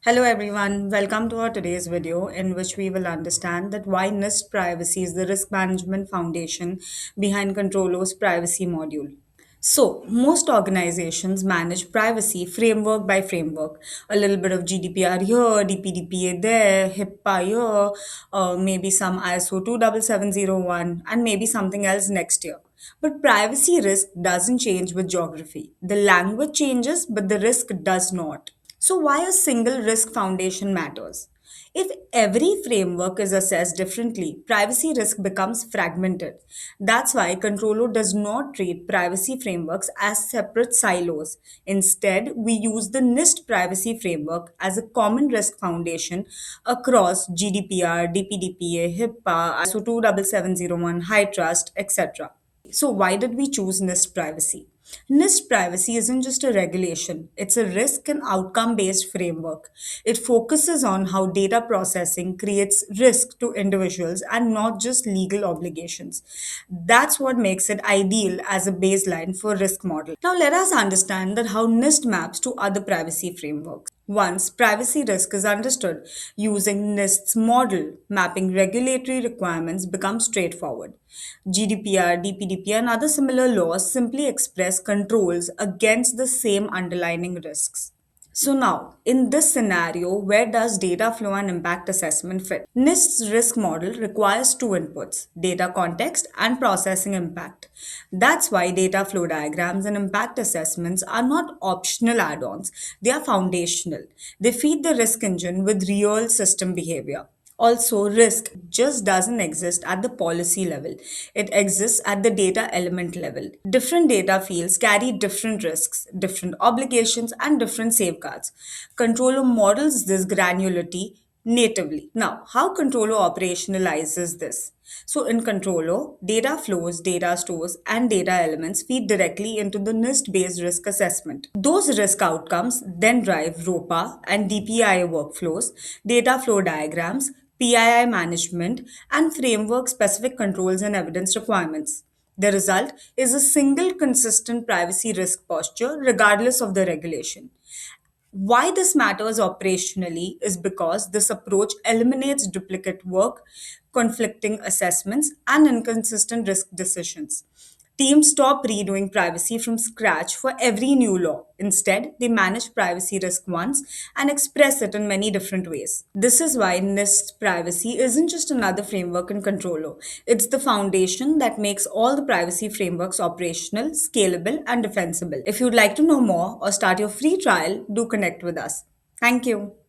Hello everyone, welcome to our today's video in which we will understand that why NIST Privacy is the risk management foundation behind Controllo's privacy module. So, most organizations manage privacy framework by framework. A little bit of GDPR here, DPDPA there, HIPAA here, maybe some ISO 27701, and maybe something else next year. But privacy risk doesn't change with geography. The language changes, but the risk does not. So, why a single risk foundation matters? If every framework is assessed differently, privacy risk becomes fragmented. That's why Controllo does not treat privacy frameworks as separate silos. Instead, we use the NIST privacy framework as a common risk foundation across GDPR, DPDPA, HIPAA, ISO 27701, High Trust, etc. So, why did we choose NIST privacy? NIST privacy isn't just a regulation, it's a risk and outcome based framework. It focuses on how data processing creates risk to individuals and not just legal obligations. That's what makes it ideal as a baseline for risk model. Now, let us understand that how NIST maps to other privacy frameworks. Once privacy risk is understood, using NIST's model, mapping regulatory requirements becomes straightforward. GDPR, DPDP, and other similar laws simply express controls against the same underlying risks. So now, in this scenario, where does data flow and impact assessment fit? NIST's risk model requires two inputs, data context and processing impact. That's why data flow diagrams and impact assessments are not optional add-ons, they are foundational. They feed the risk engine with real system behavior. Also, risk just doesn't exist at the policy level. It exists at the data element level. Different data fields carry different risks, different obligations, and different safeguards. Controller models this granularity natively. Now, how Controller operationalizes this? So, in Controller, data flows, data stores, and data elements feed directly into the NIST based risk assessment. Those risk outcomes then drive ROPA and DPI workflows, data flow diagrams, PII management, and framework specific controls and evidence requirements. The result is a single consistent privacy risk posture regardless of the regulation. Why this matters operationally is because this approach eliminates duplicate work, conflicting assessments, and inconsistent risk decisions. Teams stop redoing privacy from scratch for every new law. Instead, they manage privacy risk once and express it in many different ways. This is why NIST privacy isn't just another framework and controller. It's the foundation that makes all the privacy frameworks operational, scalable, and defensible. If you'd like to know more or start your free trial, do connect with us. Thank you.